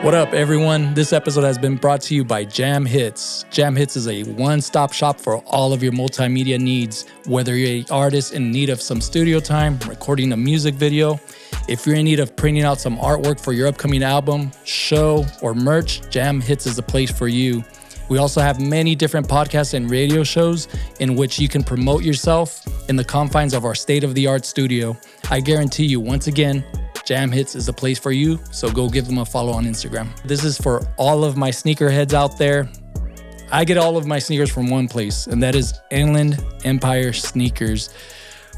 What up, everyone? This episode has been brought to you by Jamhits. Jamhits is a one-stop shop for all of your multimedia needs, whether you're an artist in need of some studio time, recording a music video, if you're in need of printing out some artwork for your upcoming album, show, or merch, Jamhits is the place for you. We also have many different podcasts and radio shows in which you can promote yourself in the confines of our state-of-the-art studio. I guarantee you, once again, Jamhits is the place for you, so go give them a follow on Instagram. This is for all of my sneakerheads out there. I get all of my sneakers from one place, and that is Inland Empire Sneakers.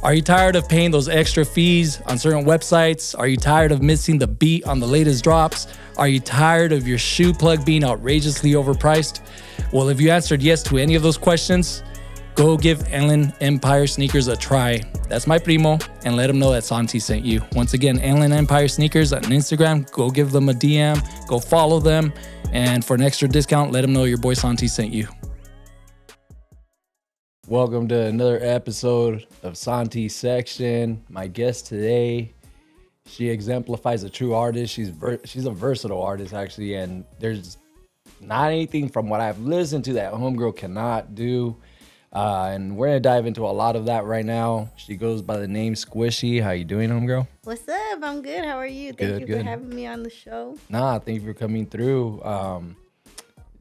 Are you tired of paying those extra fees on certain websites? Are you tired of missing the beat on the latest drops? Are you tired of your shoe plug being outrageously overpriced? Well, if you answered yes to any of those questions, go give Inland Empire Sneakers a try. That's my primo, and let him know that Santi sent you. Once again, Inland Empire Sneakers on Instagram. Go give them a DM, go follow them, and for an extra discount, let them know your boy Santi sent you. Welcome to another episode of Santi Section. My guest today, she exemplifies a true artist. She's a versatile artist, actually, and there's not anything from what I've listened to that homegirl cannot do. And we're gonna dive into a lot of that right now. She goes by the name Squishy. How you doing, homegirl? What's up? I'm good. How are you? Thank you for having me on the show. Thank you for coming through.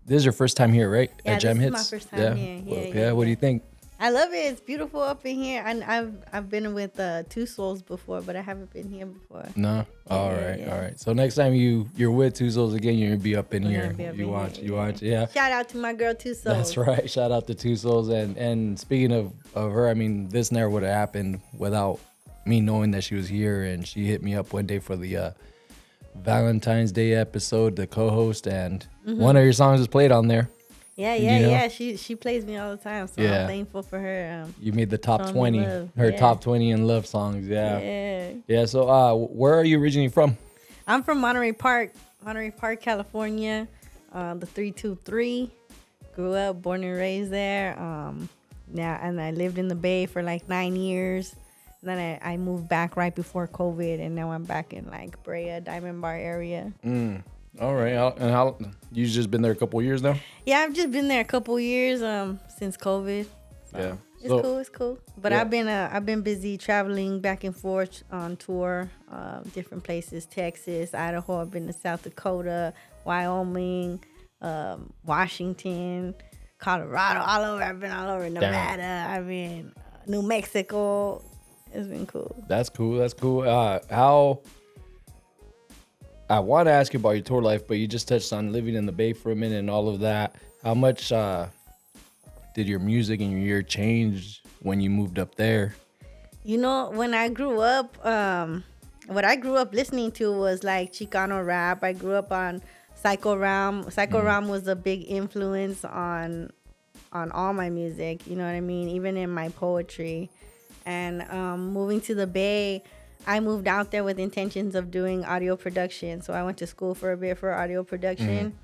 This is your first time here, right? Yeah, at this Jamhits? is my first time here. Yeah. What do you think? I love it. It's beautiful up in here. And I've been with Two Souls before, but I haven't been here before. No. All right. So next time you're with Two Souls again, you're gonna be up in here. You watch. Yeah. Shout out to my girl Two Souls. That's right. Shout out to Two Souls. And speaking of her, I mean, this never would have happened without me knowing that she was here. And she hit me up one day for the Valentine's Day episode, the co-host, and one of your songs was played on there. Yeah. She plays me all the time, so I'm thankful for her. You made the top 20, top 20 in love songs. Yeah. So, where are you originally from? I'm from Monterey Park, California. The 323. Grew up, born and raised there. And I lived in the Bay for like 9 years. Then I moved back right before COVID, and now I'm back in like Brea, Diamond Bar area. All right. And how you just been there a couple of years now? Yeah, I've just been there a couple of years since COVID. So it's cool. But I've been busy traveling back and forth on tour, different places, Texas, Idaho. I've been to South Dakota, Wyoming, Washington, Colorado, all over. I've been all over Nevada. I mean, New Mexico. It's been cool. That's cool. How? I want to ask you about your tour life, but you just touched on living in the Bay for a minute and all of that. How much did your music and your year change when you moved up there? You know, when I grew up, what I grew up listening to was like Chicano rap. I grew up on Psycho Ram. Psycho Ram was a big influence on all my music. You know what I mean? Even in my poetry. And moving to the Bay, I moved out there with intentions of doing audio production. So I went to school for a bit for audio production.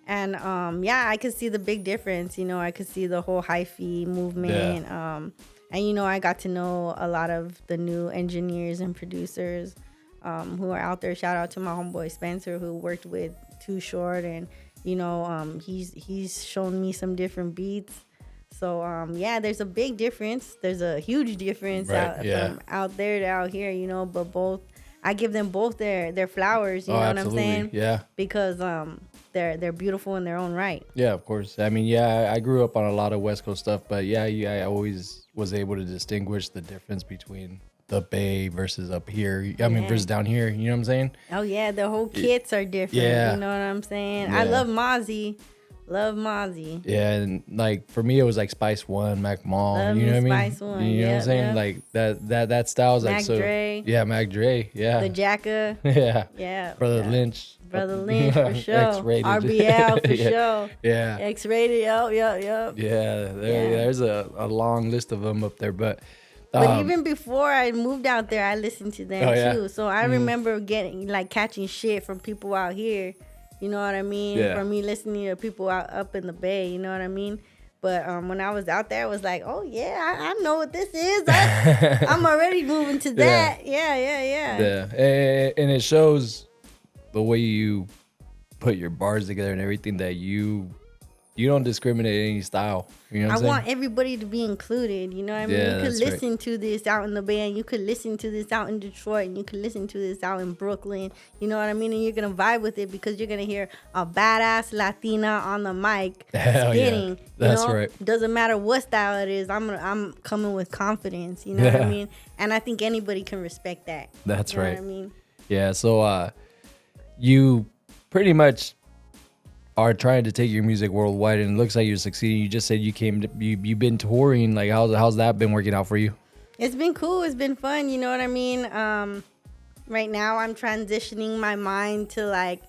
And I could see the big difference. You know, I could see the whole hi-fi movement. And, you know, I got to know a lot of the new engineers and producers who are out there. Shout out to my homeboy Spencer, who worked with Too Short. And, you know, he's shown me some different beats. So, there's a big difference. There's a huge difference from out there to out here, you know, but I give them both their flowers, you know what I'm saying? Yeah. Because they're beautiful in their own right. Yeah, of course. I mean, I grew up on a lot of West Coast stuff, but I always was able to distinguish the difference between the Bay versus up here. I mean, versus down here, you know what I'm saying? Oh, yeah, the whole kits are different, you know what I'm saying? Yeah. I love Mozzie. Yeah, and like for me it was like Spice One, Mac Mall, you know what I mean? Spice One, you know what I'm saying? Like that style is like Mac Dre. Yeah, Mac Dre, yeah. The Jacka. Yeah. Brother Lynch for sure. X-rated. RBL for sure. Yeah. X-rated, yep. Yeah, there's a long list of them up there, but even before I moved out there, I listened to them too. So I remember catching shit from people out here. You know what I mean? Yeah. For me listening to people out up in the Bay, you know what I mean? But when I was out there, I was like, oh, yeah, I know what this is. I'm already moving to that. Yeah. Yeah. And it shows the way you put your bars together and everything, that you don't discriminate any style. You know what I'm saying? I want everybody to be included. You know what I mean? Yeah, You could that's right. listen to this out in the Bay, and you could listen to this out in Detroit, and you could listen to this out in Brooklyn. You know what I mean? And you're gonna vibe with it because you're gonna hear a badass Latina on the mic Hell yeah. spitting. That's you know? right. Doesn't matter what style it is. I'm coming with confidence. You know what I Yeah. mean? And I think anybody can respect that. That's you know right. What I mean? Yeah. So you pretty much are trying to take your music worldwide, and it looks like you're succeeding. You just said you've been touring. Like, how's that been working out for you? It's been cool. It's been fun. You know what I mean? Right now I'm transitioning my mind to, like,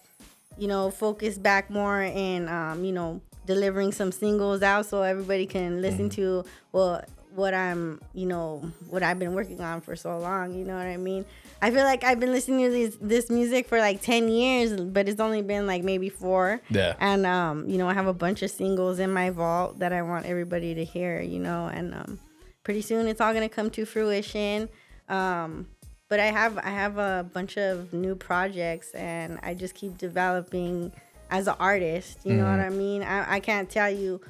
you know, focus back more and, you know, delivering some singles out so everybody can listen to what I'm, you know, what I've been working on for so long. You know what I mean? I feel like I've been listening to this music for like 10 years, but it's only been like maybe 4. Yeah. And, you know, I have a bunch of singles in my vault that I want everybody to hear, you know, and pretty soon it's all going to come to fruition. But I have a bunch of new projects, and I just keep developing as an artist. You know what I mean? I can't tell you.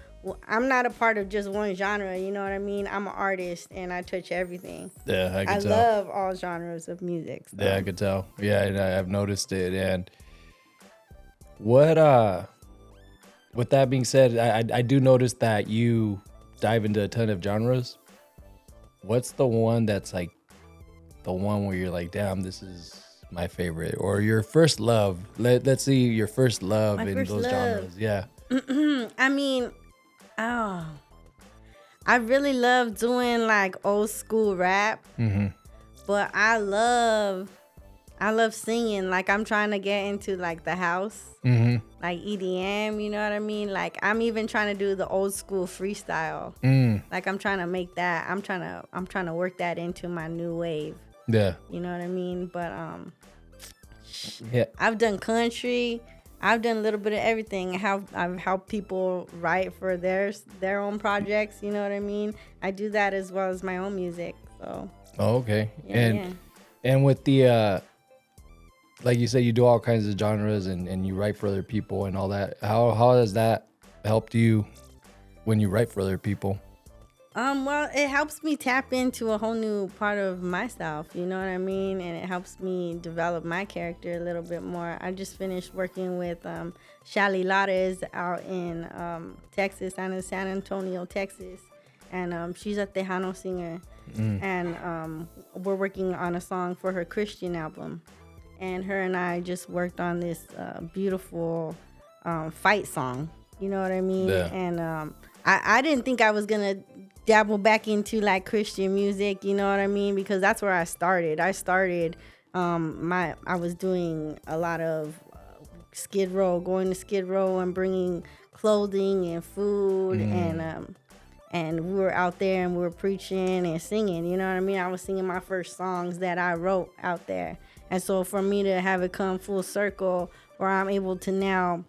I'm not a part of just one genre. You know what I mean? I'm an artist, and I touch everything. Yeah, I can tell. Love all genres of music. So. Yeah, I could tell. Yeah, and I've noticed it. And what with that being said, I do notice that you dive into a ton of genres. What's the one that's like the one where you're like, damn, this is my favorite, or your first love? Let's see your first love in those genres. Yeah. I mean, I really love doing like old school rap, but I love singing. Like, I'm trying to get into like the house, like EDM. You know what I mean? Like, I'm even trying to do the old school freestyle. Like, I'm trying to make that. I'm trying to work that into my new wave. Yeah. You know what I mean? But Yeah. I've done country. I've done a little bit of everything. I've helped people write for their own projects. You know what I mean? I do that as well as my own music. So. Oh, okay. Yeah, And with the like you said, you do all kinds of genres and you write for other people and all that. How has that helped you when you write for other people? Well, it helps me tap into a whole new part of myself, you know what I mean? And it helps me develop my character a little bit more. I just finished working with Shally Lares out in Texas, San Antonio, Texas. And she's a Tejano singer. And we're working on a song for her Christian album. And her and I just worked on this beautiful fight song, you know what I mean? Yeah. And I didn't think I was going to dabble back into like Christian music, you know what I mean? Because that's where I started. I was doing a lot of Skid Row, going to Skid Row and bringing clothing and food, and we were out there and we were preaching and singing, you know what I mean? I was singing my first songs that I wrote out there. And so for me to have it come full circle where I'm able to now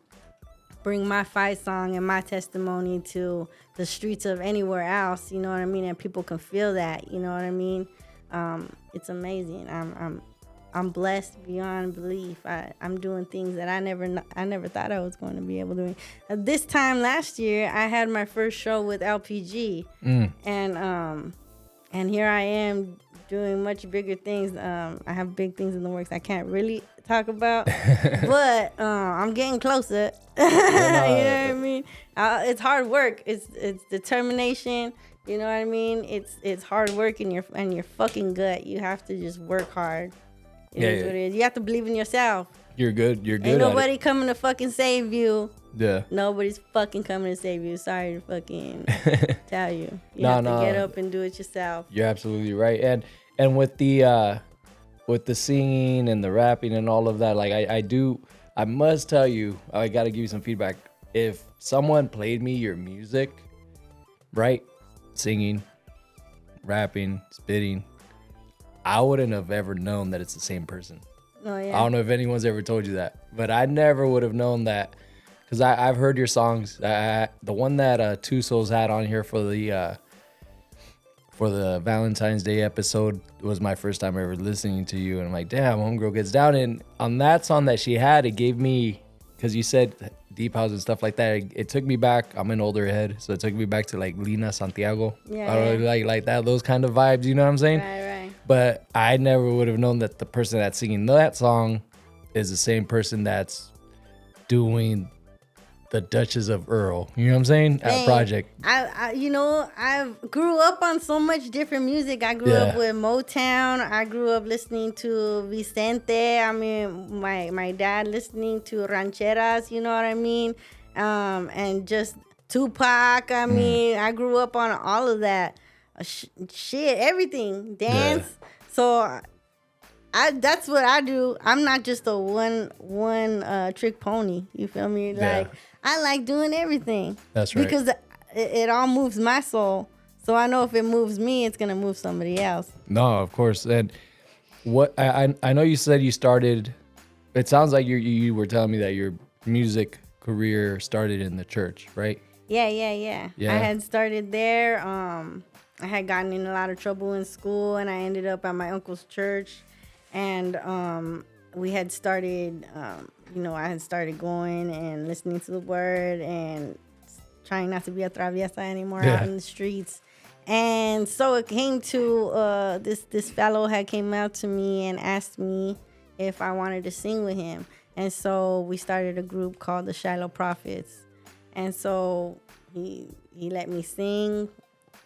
bring my fight song and my testimony to the streets of anywhere else, you know what I mean? And people can feel that, you know what I mean? It's amazing. I'm blessed beyond belief. I'm doing things that I never thought I was going to be able to do. This time last year, I had my first show with LPG, and here I am doing much bigger things. I have big things in the works I can't really talk about, but I'm getting closer. You know what I mean? It's hard work. It's determination. You know what I mean? It's hard work in your fucking gut. You have to just work hard. It is what it is. You have to believe in yourself. You're good. You're good. Ain't nobody coming to fucking save you. Yeah. Nobody's fucking coming to save you. Sorry to fucking tell you. You have to get up and do it yourself. You're absolutely right. And with the singing and the rapping and all of that, like I must tell you, I got to give you some feedback. If someone played me your music, right, singing, rapping, spitting, I wouldn't have ever known that it's the same person. Oh, yeah. I don't know if anyone's ever told you that, but I never would have known that, because I've heard your songs. The one that Two Souls had on here for the Valentine's Day episode was my first time ever listening to you, and I'm like, damn, homegirl gets down. And on that song that she had, it gave me because you said deep house and stuff like that. It took me back. I'm an older head, so it took me back to like Lina Santiago. Yeah, I really yeah. like that, those kind of vibes. You know what I'm saying? Right. But I never would have known that the person that's singing that song is the same person that's doing the Duchess of Earl. You know what I'm saying? At Dang. Project. I grew up on so much different music. I grew up Yeah. with Motown. I grew up listening to Vicente. I mean, my dad listening to rancheras. You know what I mean? And just Tupac. I mean, I grew up on all of that. Shit, everything, dance. Yeah. So that's what I do. I'm not just a one trick pony. You feel me? Yeah. Like I like doing everything. That's right. Because it all moves my soul. So I know if it moves me, it's gonna move somebody else. No, of course. And what I know you said you started. It sounds like you were telling me that your music career started in the church, right? Yeah. Yeah. I had started there. I had gotten in a lot of trouble in school, and I ended up at my uncle's church. And we had started, I had started going and listening to the word and trying not to be a traviesa anymore out in the streets. And so it came to this fellow had came out to me and asked me if I wanted to sing with him. And so we started a group called the Shiloh Prophets. And so he let me sing.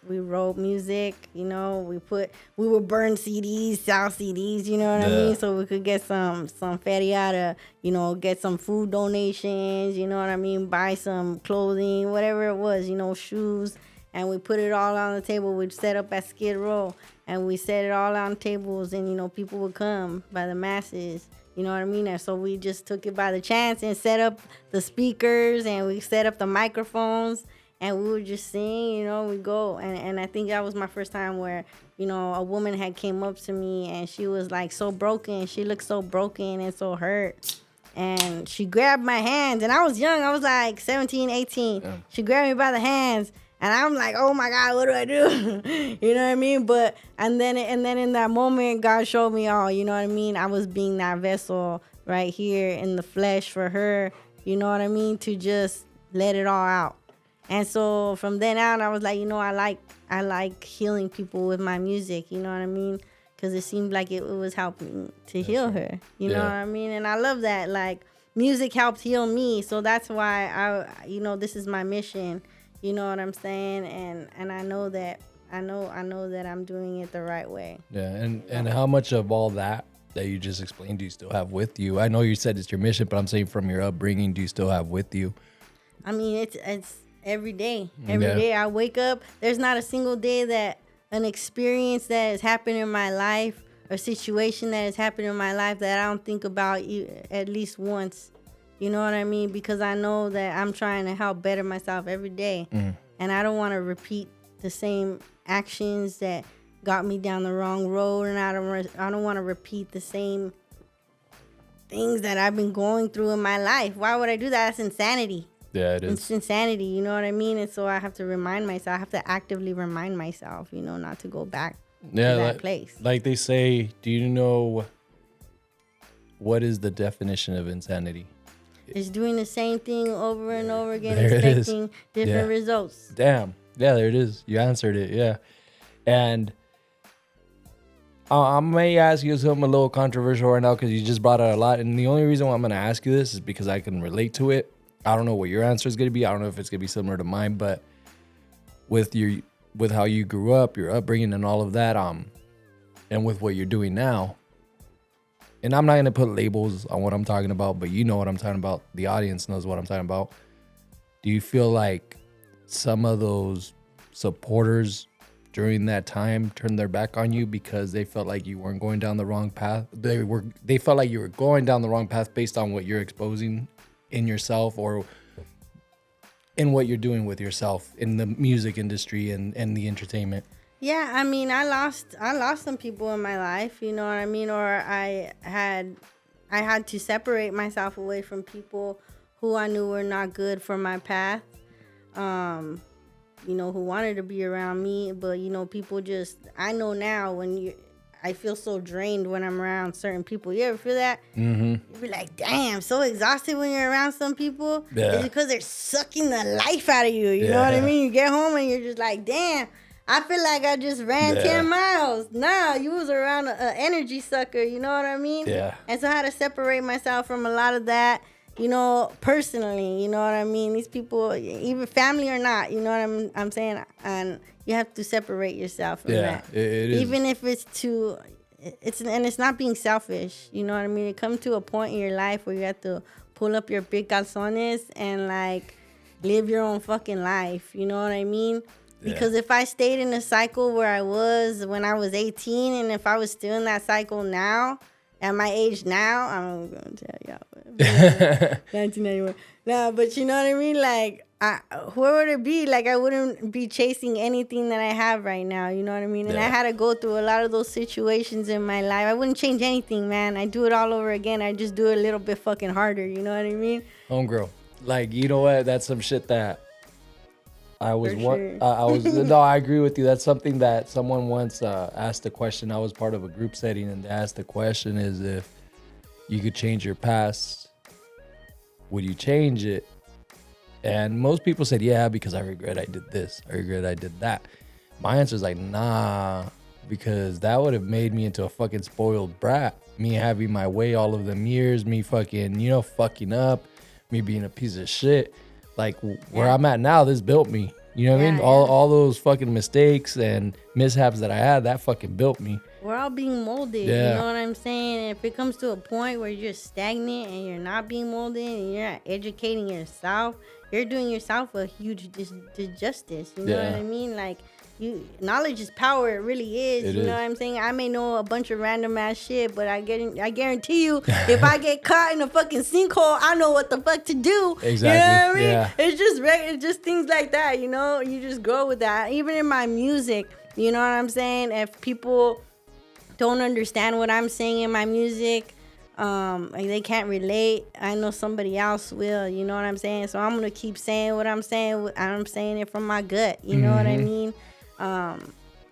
We wrote music, we would burn CDs, sell CDs, you know what I mean? So we could get some feria to, get some food donations, you know what I mean? Buy some clothing, whatever it was, shoes. And we put it all on the table. We'd set up at Skid Row and we set it all on tables and, people would come by the masses. You know what I mean? And so we just took it by the chance and set up the speakers and we set up the microphones. And we would just sing, we go. And I think that was my first time where, a woman had came up to me and she was like so broken. She looked so broken and so hurt. And she grabbed my hands. And I was young. I was like 17, 18. Yeah. She grabbed me by the hands. And I'm like, oh my God, what do I do? You know what I mean? And then in that moment, God showed me all, you know what I mean? I was being that vessel right here in the flesh for her, you know what I mean? To just let it all out. And so from then on, I was like, I like healing people with my music, you know what I mean? Because it seemed like it was helping to heal her, you know what I mean? And I love that, like, music helped heal me. So that's why this is my mission, you know what I'm saying? And I know that I'm doing it the right way. Yeah, and how much of all that you just explained do you still have with you? I know you said it's your mission, but I'm saying from your upbringing, do you still have with you? I mean, it's every day. Every day I wake up, there's not a single day that an experience that has happened in my life or situation that has happened in my life that I don't think about at least once. You know what I mean? Because I know that I'm trying to help better myself every day. And I don't want to repeat the same actions that got me down the wrong road. And I don't want to repeat the same things that I've been going through in my life. Why would I do that? That's insanity. Yeah, it is. It's insanity, you know what I mean? And so I have to remind myself, I have to actively remind myself, not to go back to that place. Like they say, do you know what is the definition of insanity? It's doing the same thing over and over again, expecting different results. Damn. Yeah, there it is. You answered it, yeah. And I may ask you something a little controversial right now because you just brought out a lot. And the only reason why I'm going to ask you this is because I can relate to it. I don't know what your answer is going to be. I don't know if it's going to be similar to mine, but with how you grew up, your upbringing and all of that, and with what you're doing now, and I'm not going to put labels on what I'm talking about, but you know what I'm talking about. The audience knows what I'm talking about. Do you feel like some of those supporters during that time turned their back on you because they felt like you weren't going down the wrong path? They felt like you were going down the wrong path based on what you're exposing in yourself or in what you're doing with yourself in the music industry and the entertainment? Yeah, I mean, I lost some people in my life, you know what I mean? Or I had to separate myself away from people who I knew were not good for my path, who wanted to be around me. But, people just, I know now I feel so drained when I'm around certain people. You ever feel that? Mm-hmm. You be like, damn, so exhausted when you're around some people. Yeah. It's because they're sucking the life out of you. You know what I mean? You get home and you're just like, damn, I feel like I just ran 10 miles. Nah, you was around an energy sucker. You know what I mean? Yeah. And so I had to separate myself from a lot of that. You know, personally, you know what I mean? These people, even family or not, you know what I'm saying? And you have to separate yourself from that. It is. Even if it's it's not being selfish, you know what I mean? It comes to a point in your life where you have to pull up your big calzones and like live your own fucking life, you know what I mean? Because if I stayed in a cycle where I was when I was 18, and if I was still in that cycle now, at my age now, I'm going to tell y'all. 1991. No, but you know what I mean? Like, where would it be? Like, I wouldn't be chasing anything that I have right now. You know what I mean? And I had to go through a lot of those situations in my life. I wouldn't change anything, man. I do it all over again. I just do it a little bit fucking harder. You know what I mean? Homegirl. Like, you know what? That's some shit that I was sure. no, I agree with you. That's something that someone once asked a question. I was part of a group setting, and they asked the question is, if you could change your past, would you change it? And most people said, yeah, because I regret I did this. I regret I did that. My answer is like, nah, because that would have made me into a fucking spoiled brat. Me having my way all of them years, me fucking, fucking up, me being a piece of shit. Like, where I'm at now, this built me. You know what I mean? All those fucking mistakes and mishaps that I had, that fucking built me. We're all being molded. You know what I'm saying? And if it comes to a point where you're just stagnant and you're not being molded and you're not educating yourself, you're doing yourself a huge disjustice. You know what I mean? Like, knowledge is power. It really is. You know what I'm saying? I may know a bunch of random ass shit, but I guarantee you, if I get caught in a fucking sinkhole, I know what the fuck to do. Exactly. You know what I mean? Yeah. It's just things like that. You know, you just grow with that. Even in my music, you know what I'm saying? If people don't understand what I'm saying in my music, they can't relate, I know somebody else will. You know what I'm saying? So I'm gonna keep saying what I'm saying. I'm saying it from my gut. You know what I mean?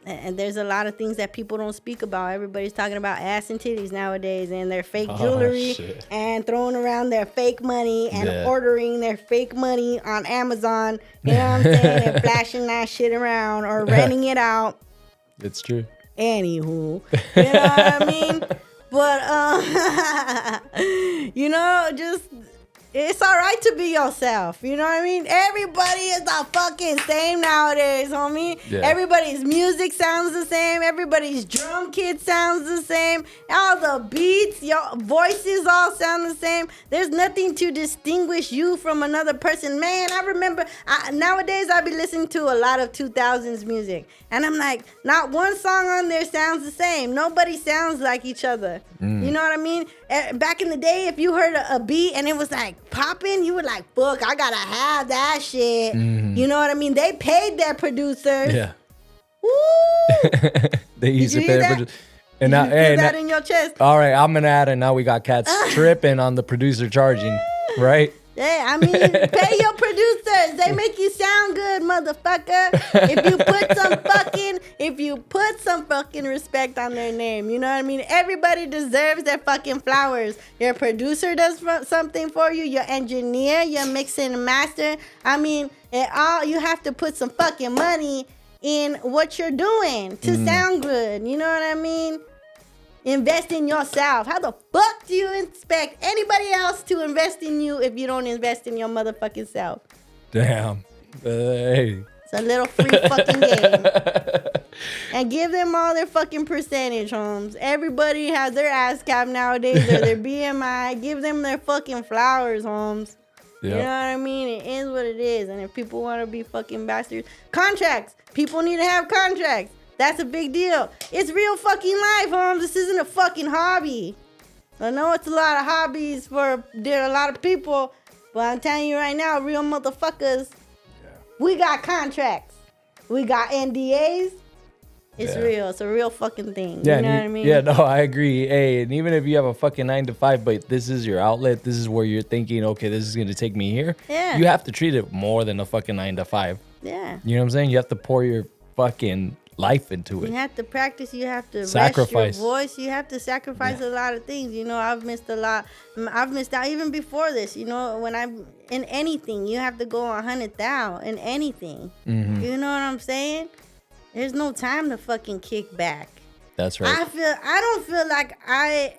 And there's a lot of things that people don't speak about. Everybody's talking about ass and titties nowadays, and their fake jewelry, and throwing around their fake money, and ordering their fake money on Amazon. You know what I'm saying? And flashing that shit around or renting it out. It's true. Anywho, you know what I mean? But just it's all right to be yourself. You know what I mean? Everybody is the fucking same nowadays, homie. Yeah. Everybody's music sounds the same. Everybody's drum kit sounds the same. All the beats, your voices all sound the same. There's nothing to distinguish you from another person. Man, I remember nowadays I be listening to a lot of 2000s music, and I'm like, not one song on there sounds the same. Nobody sounds like each other. You know what I mean? Back in the day, if you heard a beat and it was like popping, you were like, fuck, I gotta have that shit. You know what I mean? They paid their producers. Yeah. Woo! They used to pay their producers. And now, feel that in your chest? All right, I'm gonna add it. Now we got cats tripping on the producer charging, right? Yeah, I mean, pay your producers. They make you sound good, motherfucker. If you put some fucking respect on their name, you know what I mean? Everybody deserves their fucking flowers. Your producer does something for you. Your engineer, your mixing and master. I mean, you have to put some fucking money in what you're doing to sound good. You know what I mean? Invest in yourself. How the fuck do you expect anybody else to invest in you if you don't invest in your motherfucking self? Damn. Hey. It's a little free fucking game. And give them all their fucking percentage, Holmes. Everybody has their ass cap nowadays or their BMI. Give them their fucking flowers, Holmes. Yep. You know what I mean? It is what it is. And if people want to be fucking bastards, contracts. People need to have contracts. That's a big deal. It's real fucking life, Holmes. This isn't a fucking hobby. I know it's a lot of hobbies for a lot of people, but I'm telling you right now, real motherfuckers, we got contracts. We got NDAs. It's real. It's a real fucking thing. Yeah, you know what I mean? Yeah, no, I agree. Hey, and even if you have a fucking 9 to 5, but this is your outlet, this is where you're thinking, okay, this is going to take me here. Yeah. You have to treat it more than a fucking 9 to 5. Yeah. You know what I'm saying? You have to pour your fucking life into it. You have to practice. You have to Sacrifice. rest your voice. You have to sacrifice a lot of things. You know, I've missed a lot. I've missed out even before this. You know, when I'm in anything, you have to go 100,000 in anything. Mm-hmm. You know what I'm saying? There's no time to fucking kick back. That's right. I don't feel like I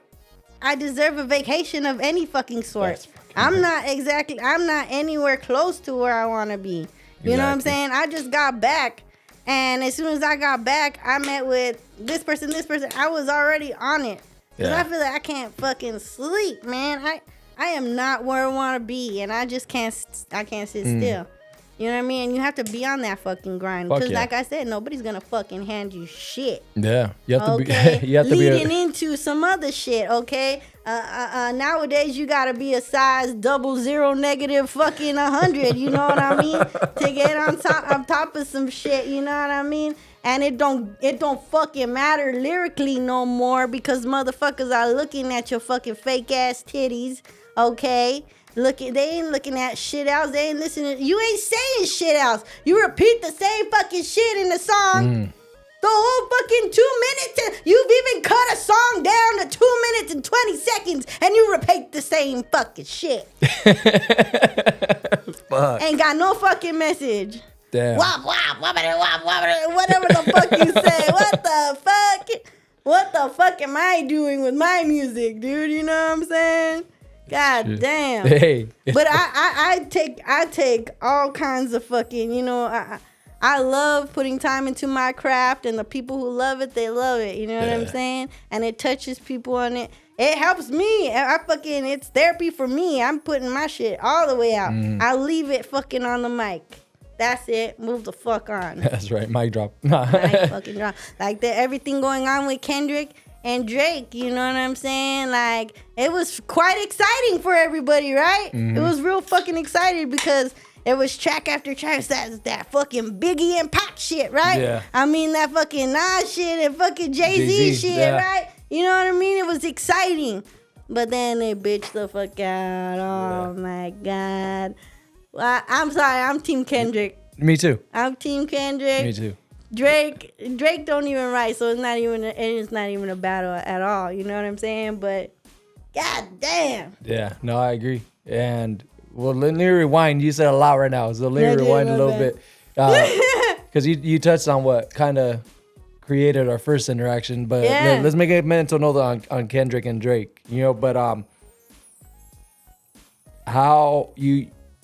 deserve a vacation of any fucking sort. I'm not anywhere close to where I want to be. You know what I'm saying? I just got back. And as soon as I got back, I met with this person. I was already on it. Because I feel like I can't fucking sleep, man. I am not where I want to be. And I just can't sit still. You know what I mean? And you have to be on that fucking grind. Because like I said, nobody's going to fucking hand you shit. Yeah. You have to be... you have to leading into some other shit, okay? Nowadays, you got to be a size 00 negative fucking 100, you know what I mean? To get on top of some shit, you know what I mean? And it don't fucking matter lyrically no more because motherfuckers are looking at your fucking fake ass titties, okay? They ain't looking at shit else. They ain't listening. You ain't saying shit else. You repeat the same fucking shit in the song. The whole fucking 2 minutes. You've even cut a song down to 2 minutes and 20 seconds, and you repeat the same fucking shit. Fuck. Ain't got no fucking message. Damn. Wop, wop, wobbity, wop, wobbity, whatever the fuck you say. What the fuck? What the fuck am I doing with my music, dude? You know what I'm saying? God damn. Hey. But I take all kinds of fucking, you know, I love putting time into my craft, and the people who love it, they love it. You know what I'm saying? And it touches people on it. It helps me. It's therapy for me. I'm putting my shit all the way out. I leave it fucking on the mic. That's it. Move the fuck on. That's right. Mic drop. Mic fucking drop. Like everything going on with Kendrick and Drake, you know what I'm saying? Like, it was quite exciting for everybody, right? It was real fucking exciting because it was track after track. That fucking Biggie and Pac shit, right? Yeah. I mean, that fucking Nas shit and fucking Jay-Z shit, right? You know what I mean? It was exciting. But then they bitched the fuck out. Oh, my God. Well, I'm sorry. I'm Team Kendrick. Me too. I'm Team Kendrick. Me too. Drake don't even write, so it's not even a battle at all. You know what I'm saying? But god damn. Yeah, no, I agree. And well, let me rewind. You said a lot right now, so let me rewind a little bit, because you touched on what kind of created our first interaction. But let's make a mental note on Kendrick and Drake. You know, but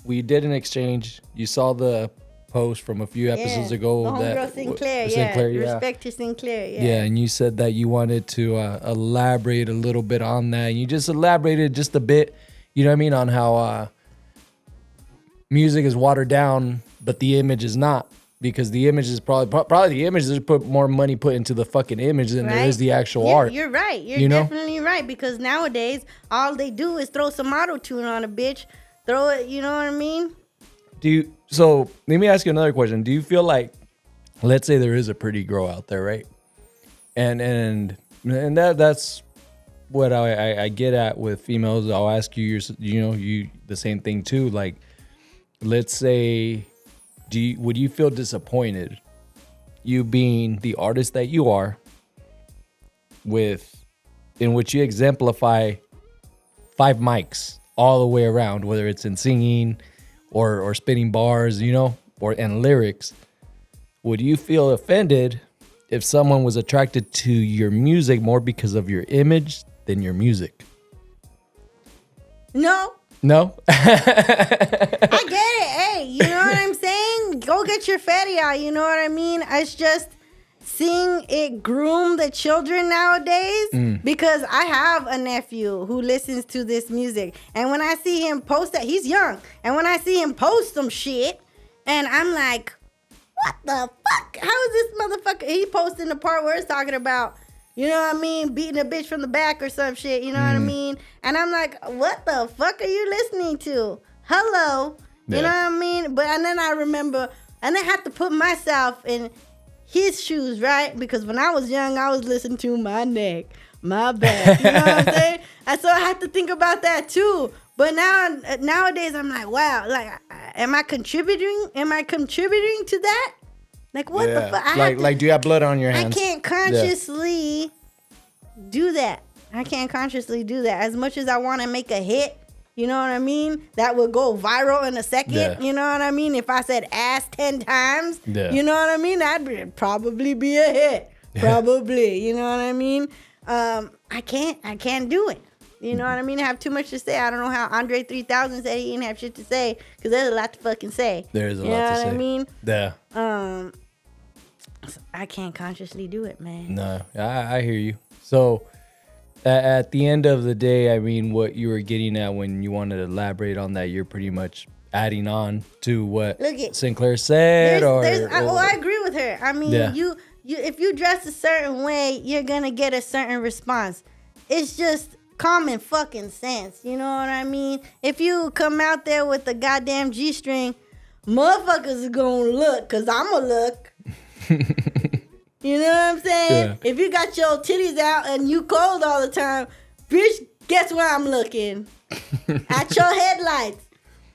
we did an exchange. You saw the post from a few episodes ago. The homegirl Sinclair, respect to Sinclair. Yeah, and you said that you wanted to elaborate a little bit on that. And you just elaborated just a bit, you know what I mean, on how music is watered down, but the image is not, because the image is probably the image is put more money put into the fucking image than there is the actual art. You're right. You're definitely right, because nowadays all they do is throw some auto-tune on a bitch. Throw it, you know what I mean? So let me ask you another question. Do you feel like, let's say there is a pretty girl out there, right? And that's what I get at with females. I'll ask you the same thing too. Like, let's say, would you feel disappointed, you being the artist that you are, in which you exemplify 5 mics all the way around, whether it's in singing or spitting bars, you know, and lyrics? Would you feel offended if someone was attracted to your music more because of your image than your music? No. I get it. Hey, you know what I'm saying? Go get your fatty out. You know what I mean? It's just seeing it groom the children nowadays, because I have a nephew who listens to this music, and when I see him post that, he's young, and when I see him post some shit, and I'm like, what the fuck? How is this motherfucker? He posting the part where it's talking about, you know what I mean, beating a bitch from the back or some shit, you know what I mean? And I'm like, what the fuck are you listening to? Hello. You know what I mean? And then I remember, and I have to put myself in his shoes, right? Because when I was young, I was listening to my neck, my back. You know what I'm saying? And so I had to think about that too. But nowadays, I'm like, wow, like, am I contributing? Am I contributing to that? Like, what the fuck? Like, do you have blood on your hands? I can't consciously do that. I can't consciously do that. As much as I want to make a hit, you know what I mean? That would go viral in a second. Yeah. You know what I mean? If I said ass 10 times, Yeah. you know what I mean? That'd probably be a hit. Probably. You know what I mean? I can't do it. You know what I mean? I have too much to say. I don't know how Andre 3000 said he didn't have shit to say, because there's a lot to fucking say. There is a you lot know to what say. I mean? Yeah. I can't consciously do it, man. No, I hear you. So at the end of the day, I mean, what you were getting at when you wanted to elaborate on that, you're pretty much adding on to what Sinclair said, I agree with her. I mean, you if you dress a certain way, you're gonna get a certain response. It's just common fucking sense. You know what I mean? If you come out there with the goddamn G-string, motherfuckers are gonna look, cause I'ma look. You know what I'm saying? Yeah. If you got your titties out and you cold all the time, bitch, guess where I'm looking? At your headlights.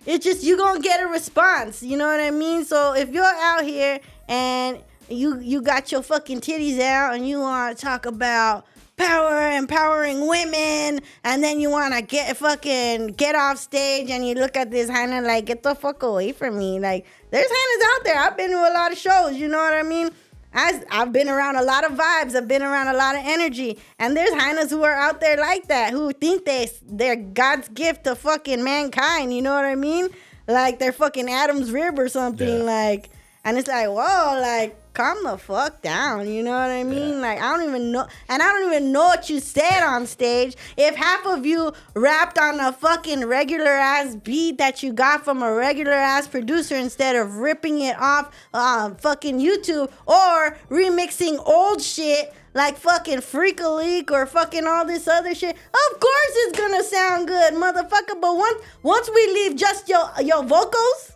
It's just, you gonna get a response. You know what I mean? So if you're out here and you got your fucking titties out and you want to talk about power, empowering women, and then you want to get off stage and you look at this hyena like, get the fuck away from me. Like, there's hyenas out there. I've been to a lot of shows, you know what I mean? I've been around a lot of vibes. I've been around a lot of energy. And there's hyenas who are out there like that, who think they're God's gift to fucking mankind, you know what I mean? Like they're fucking Adam's rib or something, like, and it's like, whoa, like, calm the fuck down, you know what I mean? Like, I don't even know, and I don't even know what you said on stage. If half of you rapped on a fucking regular ass beat that you got from a regular ass producer instead of ripping it off fucking YouTube or remixing old shit like fucking Freak a Leak or fucking all this other shit, of course it's gonna sound good, motherfucker. But once we leave just your vocals,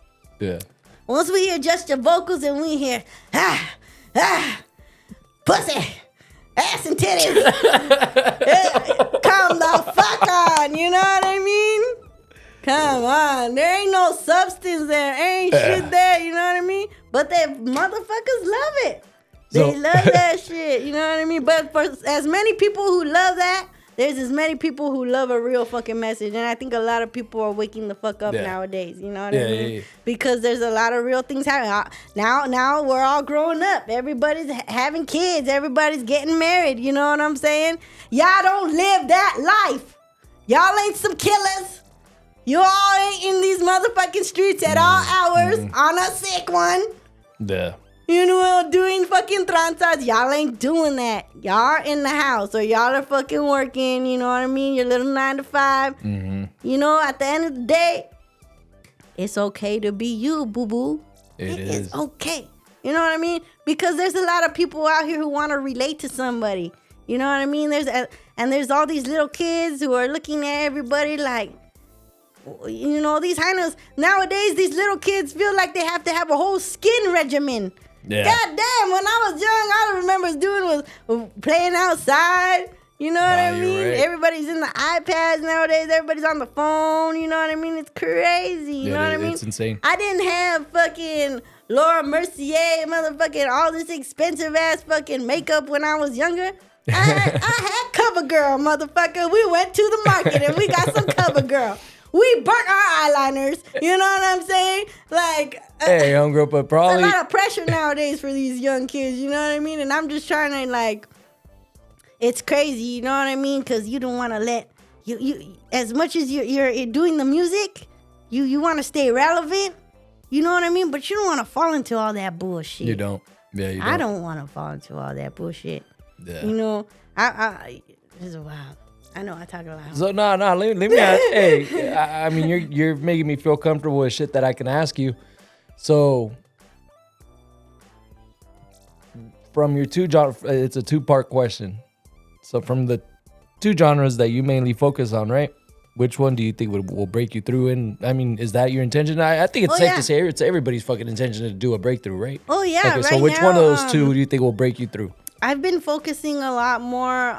once we hear just your vocals and we hear, pussy, ass and titties, come the fuck on, you know what I mean? Come on, there ain't no substance there, ain't shit there, you know what I mean? But they motherfuckers love it. They love that shit, you know what I mean? But for as many people who love that, there's as many people who love a real fucking message. And I think a lot of people are waking the fuck up nowadays, you know what I mean? Yeah. Because there's a lot of real things happening. Now we're all growing up. Everybody's having kids. Everybody's getting married, you know what I'm saying? Y'all don't live that life. Y'all ain't some killers. You all ain't in these motherfucking streets at all hours on a sick one. Yeah. You know, doing fucking tranzas. Y'all ain't doing that. Y'all are in the house or y'all are fucking working. You know what I mean? Your little 9 to 5. You know, at the end of the day, it's okay to be you, boo-boo. It is okay. You know what I mean? Because there's a lot of people out here who want to relate to somebody. You know what I mean? There's all these little kids who are looking at everybody like, you know, these hyenas. Nowadays, these little kids feel like they have to have a whole skin regimen. Yeah. God damn, when I was young, all I remember doing was playing outside. You know what I mean? Right. Everybody's in the iPads nowadays. Everybody's on the phone. You know what I mean? It's crazy. You know what I mean? It's insane. I didn't have fucking Laura Mercier, motherfucking all this expensive ass fucking makeup when I was younger. I had CoverGirl, motherfucker. We went to the market and we got some CoverGirl. We burnt our eyeliners. You know what I'm saying? Like, hey, homegirl, but probably a lot of pressure nowadays for these young kids. You know what I mean? And I'm just trying to, like, it's crazy. You know what I mean? Because you don't want to let you as much as you're doing the music, you want to stay relevant. You know what I mean? But you don't want to fall into all that bullshit. You don't. Yeah, you don't. I don't want to fall into all that bullshit. Yeah. You know, this is wild. I know I talk a lot. So no, let me ask. Hey, I mean, you're making me feel comfortable with shit that I can ask you. So, from your two genres, it's a 2-part question. So, from the 2 genres that you mainly focus on, right? Which one do you think will break you through? And I mean, is that your intention? I think it's safe to say it's everybody's fucking intention to do a breakthrough, right? Oh yeah. Okay, so which one of those 2 do you think will break you through? I've been focusing a lot more,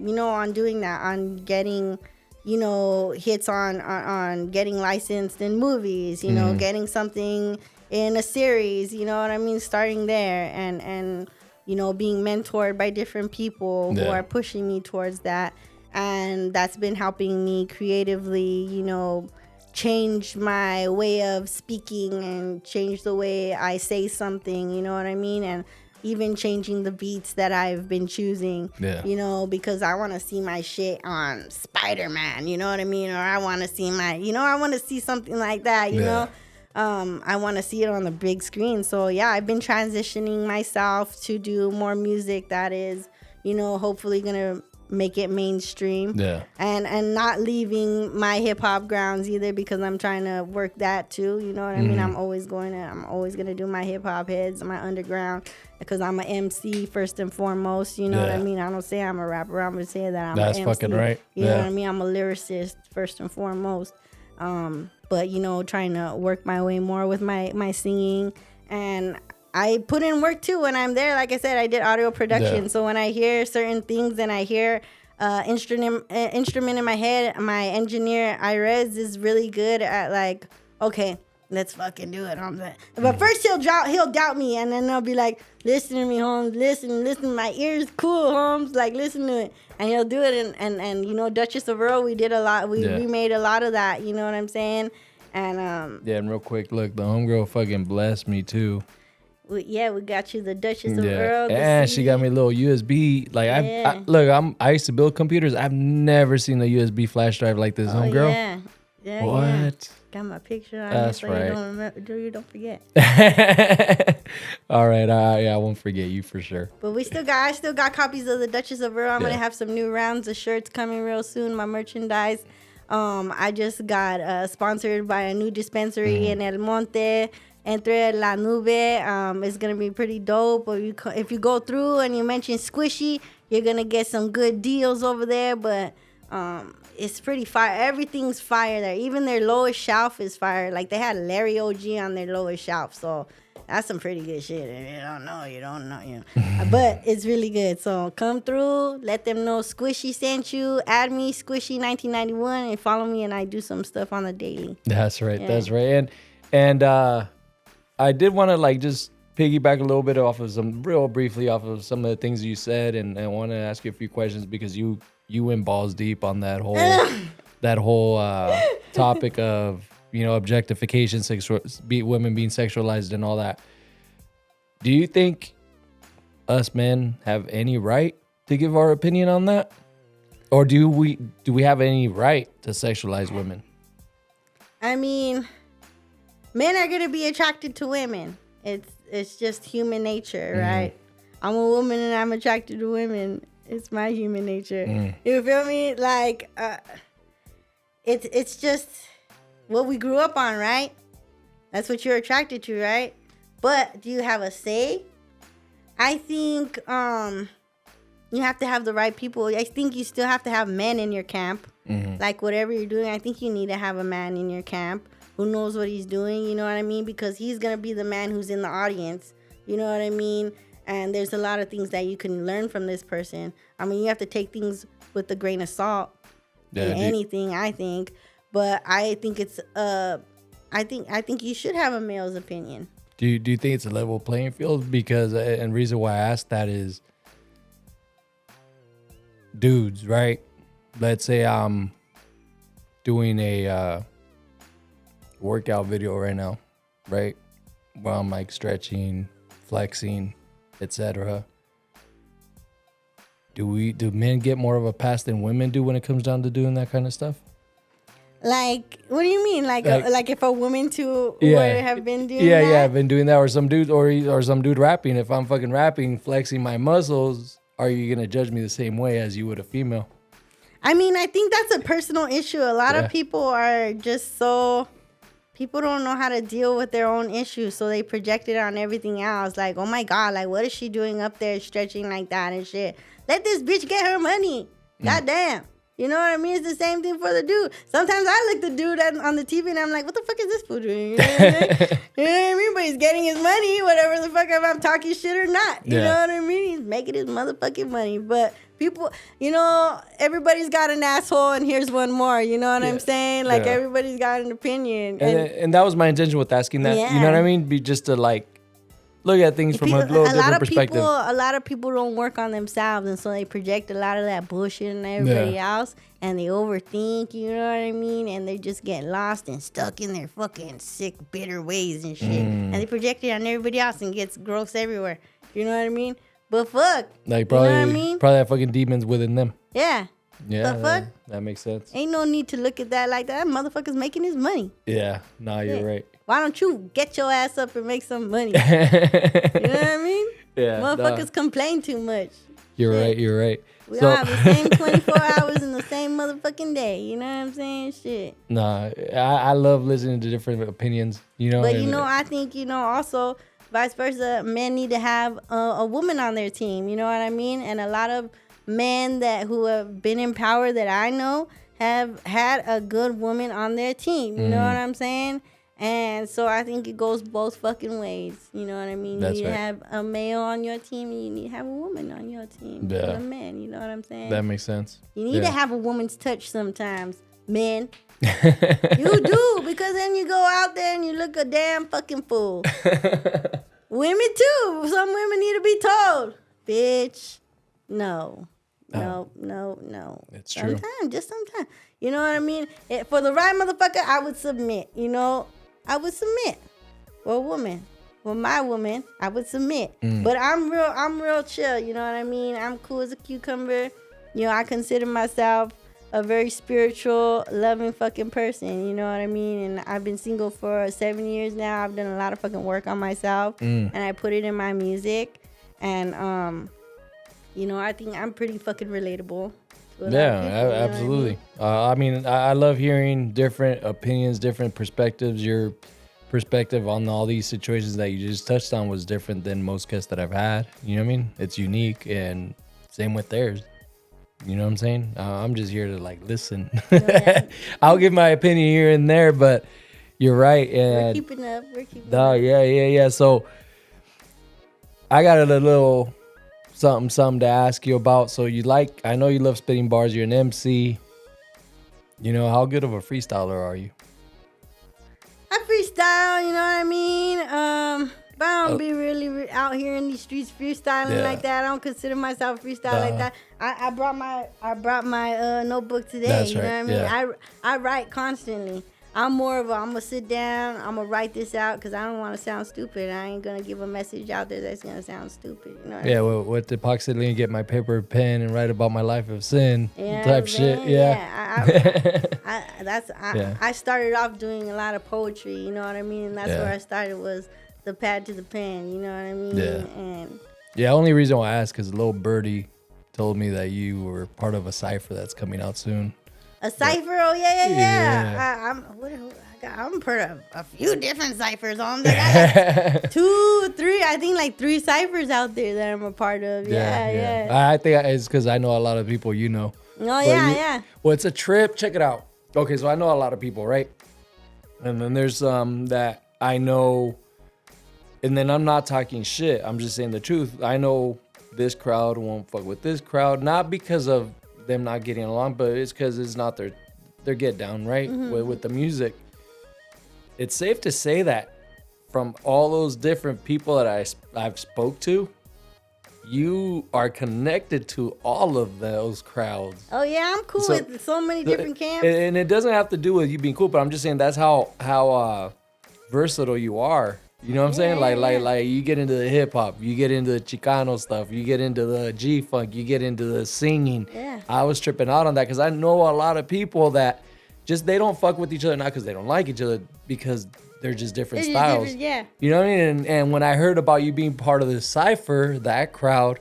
you know, on doing that, on getting, you know, hits on getting licensed in movies, you know, getting something in a series, you know what I mean? Starting there and you know, being mentored by different people who are pushing me towards that. And that's been helping me creatively, you know, change my way of speaking and change the way I say something, you know what I mean? And even changing the beats that I've been choosing, you know, because I want to see my shit on Spider-Man, you know what I mean? Or I want to see I want to see something like that, you know? I want to see it on the big screen. So yeah, I've been transitioning myself to do more music that is, you know, hopefully gonna make it mainstream. And not leaving my hip hop grounds either, because I'm trying to work that too. You know what I mean? I'm always gonna do my hip hop heads, my underground, because I'm an MC first and foremost. You know what I mean? I don't say I'm a rapper. I'm gonna say that I'm an MC. That's fucking right. You know what I mean? I'm a lyricist first and foremost. But you know, trying to work my way more with my singing, and I put in work too when I'm there. Like I said, I did audio production, so when I hear certain things and I hear instrument in my head, my engineer Irez is really good at like, okay, let's fucking do it. But first he'll doubt me, and then I'll be like, listen to me, Holmes, listen, my ear's cool, Holmes, like listen to it. And he'll do it, and you know, Duchess of Earl, we did a lot. We made a lot of that. You know what I'm saying? And and real quick, look, the homegirl fucking blessed me too. We got you the Duchess of Earl. And she got me a little USB. Like I used to build computers. I've never seen a USB flash drive like this, homegirl. Yeah. What? Got my picture on That's so right. You don't remember, you don't forget. All right, I won't forget you for sure. But I still got copies of the Duchess of Earl. I'm gonna have some new rounds of shirts coming real soon. My merchandise. I just got sponsored by a new dispensary in El Monte, Entre La Nube. It's gonna be pretty dope. If you go through and you mention Squishy, you're gonna get some good deals over there. But it's pretty fire. Everything's fire there. Even their lowest shelf is fire. Like they had Larry OG on their lowest shelf, so that's some pretty good shit. If you don't know, you don't know, you know. But it's really good. So come through, let them know Squishy sent you. Add me Squishy1991 and follow me, and I do some stuff on the daily. That's right. Yeah. That's right. And I did want to like just piggyback a little bit off of real briefly off of some of the things you said, and I want to ask you a few questions because you went balls deep on that whole topic of, you know, objectification, women being sexualized and all that. Do you think us men have any right to give our opinion on that? Or do we have any right to sexualize women? I mean, men are going to be attracted to women. It's just human nature, right? I'm a woman and I'm attracted to women. It's my human nature. You feel me? Like, it's just what we grew up on, right? That's what you're attracted to, right? But do you have a say? I think you have to have the right people. I think you still have to have men in your camp. Like whatever you're doing, I think you need to have a man in your camp who knows what he's doing, you know what I mean? Because he's going to be the man who's in the audience, you know what I mean? And there's a lot of things that you can learn from this person. I mean, you have to take things with a grain of salt in anything, I think. But I think it's I think you should have a male's opinion. Do you think it's a level playing field? Because and reason why I asked that is dudes, right? Let's say I'm doing a workout video right now, right? Where I'm like stretching, flexing, etc. Do men get more of a pass than women do when it comes down to doing that kind of stuff? Like, what do you mean? Like if a woman too would have been doing that? Yeah, I've been doing that. Or some dude, or some dude rapping. If I'm fucking rapping, flexing my muscles, are you gonna judge me the same way as you would a female? I mean, I think that's a personal issue. A lot of people are just people don't know how to deal with their own issues, so they project it on everything else. Like, oh my God, like what is she doing up there stretching like that and shit? Let this bitch get her money. Goddamn. You know what I mean? It's the same thing for the dude. Sometimes I look the dude on the TV and I'm like, what the fuck is this fool doing? You know what I mean? You know what I mean? But he's getting his money, whatever the fuck, if I'm talking shit or not. You know what I mean? He's making his motherfucking money. But people, you know, everybody's got an asshole and here's one more. You know what I'm saying? Like everybody's got an opinion. And that was my intention with asking that. You know what I mean? Be just to like look at things from a little different perspective. A lot of people don't work on themselves, and so they project a lot of that bullshit on everybody else, and they overthink, you know what I mean? And they just get lost and stuck in their fucking sick, bitter ways and shit. And they project it on everybody else and gets gross everywhere. You know what I mean? But fuck. Like probably, you know what I mean? Probably have fucking demons within them. Yeah. Yeah, the fuck? That makes sense. Ain't no need to look at that like that. That motherfucker's making his money. Yeah, nah, you're right. Why don't you get your ass up and make some money? You know what I mean? Yeah. Motherfuckers complain too much. You're right. You're right. We all have the same 24 hours in the same motherfucking day. You know what I'm saying? Shit. Nah, I love listening to different opinions. You know. But you know, I think also vice versa. Men need to have a woman on their team. You know what I mean? And a lot of men who have been in power that I know have had a good woman on their team. You know what I'm saying? And so I think it goes both fucking ways. You know what I mean? That's you need right. to have a male on your team, and you need to have a woman on your team. Yeah. A man, you know what I'm saying? That makes sense. You need to have a woman's touch sometimes, men. You do, because then you go out there and you look a damn fucking fool. Women too. Some women need to be told, bitch, no. It's true. Just sometimes. You know what I mean? For the right motherfucker, I would submit. You know, I would submit. For a woman, for my woman, I would submit. But I'm real chill. You know what I mean? I'm cool as a cucumber. You know, I consider myself a very spiritual, loving fucking person. You know what I mean? And I've been single for 7 years now. I've done a lot of fucking work on myself, and I put it in my music. And you know, I think I'm pretty fucking relatable. Yeah, absolutely. I mean, I love hearing different opinions, different perspectives. Your perspective on all these situations that you just touched on was different than most guests that I've had. You know what I mean? It's unique, and same with theirs. You know what I'm saying? I'm just here to like listen. I'll give my opinion here and there, but you're right. And we're keeping up. Yeah. So I got a little something to ask you about. So I know you love spitting bars. You're an MC. You know, how good of a freestyler are you? I freestyle, you know what I mean? But I don't be really out here in these streets freestyling like that. I don't consider myself freestyle like that. I brought my notebook today. That's you know right. what I mean? I write constantly. I'm more of I'm gonna sit down, I'm gonna write this out because I don't want to sound stupid. I ain't gonna give a message out there that's gonna sound stupid. You know what I mean? Well, with the epoxy get my paper and pen and write about my life of sin type shit. I started off doing a lot of poetry. You know what I mean? And that's where I started was the pad to the pen. You know what I mean? And only reason why I asked because little birdie told me that you were part of a cipher that's coming out soon. A cipher? Oh, yeah. I'm part of a few different ciphers. I got 2, 3, I think like 3 ciphers out there that I'm a part of. Yeah. I think it's because I know a lot of people you know. Oh, yeah. Well, it's a trip. Check it out. Okay, so I know a lot of people, right? And then there's some that I know, and then I'm not talking shit. I'm just saying the truth. I know this crowd won't fuck with this crowd, not because of them not getting along, but it's because it's not their get down, right? With the music. It's safe to say that from all those different people that I've spoke to, you are connected to all of those crowds. Oh yeah, I'm cool with so many different camps. And it doesn't have to do with you being cool, but I'm just saying that's how versatile you are. You know what I'm saying? Like you get into the hip hop, you get into the Chicano stuff, you get into the G funk, you get into the singing. Yeah. I was tripping out on that because I know a lot of people that just they don't fuck with each other, not because they don't like each other, because they're just different styles. You know what I mean? And when I heard about you being part of the cipher, that crowd,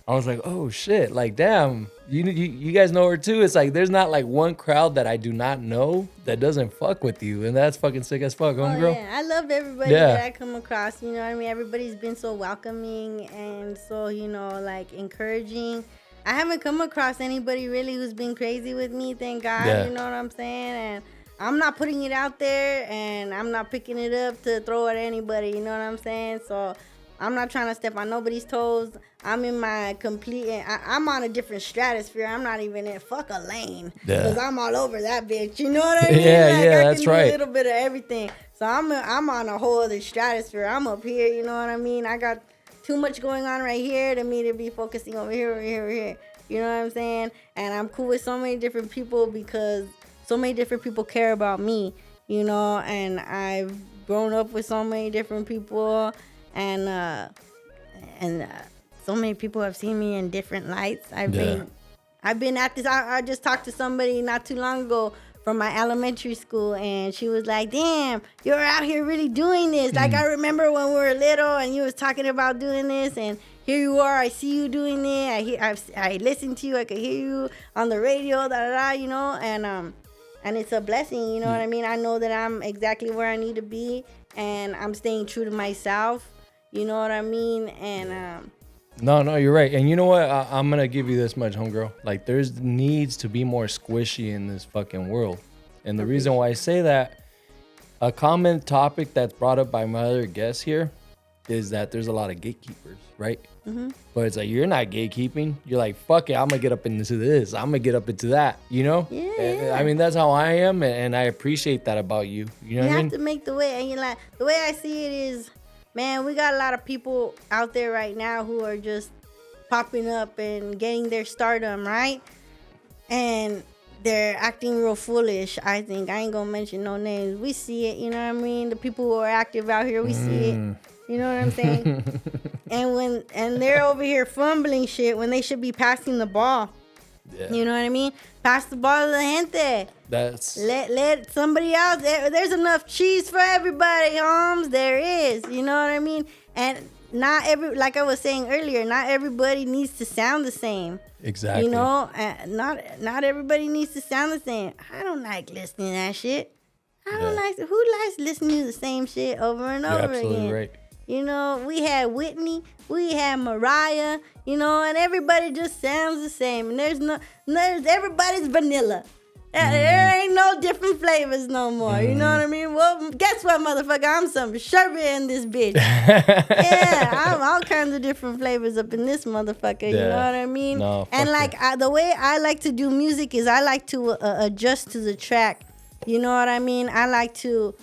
I was like, oh shit, like damn, you guys know her too. It's like there's not like one crowd that I do not know that doesn't fuck with you, and that's fucking sick as fuck, homegirl. Yeah, I love everybody that I come across. You know what I mean? Everybody's been so welcoming and so like encouraging. I haven't come across anybody really who's been crazy with me, thank God. Yeah. You know what I'm saying? And I'm not putting it out there, and I'm not picking it up to throw at anybody. You know what I'm saying? So I'm not trying to step on nobody's toes. I'm in my I'm on a different stratosphere. I'm not even in fuck a lane. Because I'm all over that bitch. You know what I mean? Yeah, like, yeah, I that's can do right. a little bit of everything. So I'm on a whole other stratosphere. I'm up here, you know what I mean? I got too much going on right here to me to be focusing over here, over here, over here. You know what I'm saying? And I'm cool with so many different people because so many different people care about me, you know, and I've grown up with so many different people, and so many people have seen me in different lights. I've been at this. I just talked to somebody not too long ago from my elementary school, and she was like, "Damn, you're out here really doing this. Like, I remember when we were little, and you was talking about doing this, and here you are. I see you doing it. I listen to you. I could hear you on the radio, you know, and it's a blessing, you know what I mean? I know that I'm exactly where I need to be, and I'm staying true to myself, you know what I mean? And No, you're right. And you know what? I'm going to give you this much, homegirl. Like, there's needs to be more squishy in this fucking world. And the reason why I say that, a common topic that's brought up by my other guests here is that there's a lot of gatekeepers, right? But it's like, you're not gatekeeping. You're like, fuck it, I'm going to get up into this. I'm going to get up into that, you know? Yeah. I mean, that's how I am, and I appreciate that about you. You know what I mean? have to make the way. And you're like, the way I see it is, man, we got a lot of people out there right now who are just popping up and getting their stardom, right? And they're acting real foolish, I think. I ain't gonna mention no names. We see it, you know what I mean? The people who are active out here, we see it. You know what I'm saying? and they're over here fumbling shit when they should be passing the ball. Yeah. You know what I mean? Pass the ball to the gente. That's Let somebody else. There's enough cheese for everybody, Holmes. There is. You know what I mean? And like I was saying earlier, not everybody needs to sound the same. exactly. You know, not everybody needs to sound the same. I don't like listening to that shit. I don't like. Who likes listening to the same shit over and You're over absolutely again? right. You know, we had Whitney, we had Mariah, you know, and everybody just sounds the same. And there's everybody's vanilla. There ain't no different flavors no more. You know what I mean? Well, guess what, motherfucker? I'm some sherbet in this bitch. Yeah, I'm all kinds of different flavors up in this motherfucker. You know what I mean? No, and fuck like the way I like to do music is I like to adjust to the track. You know what I mean? I like to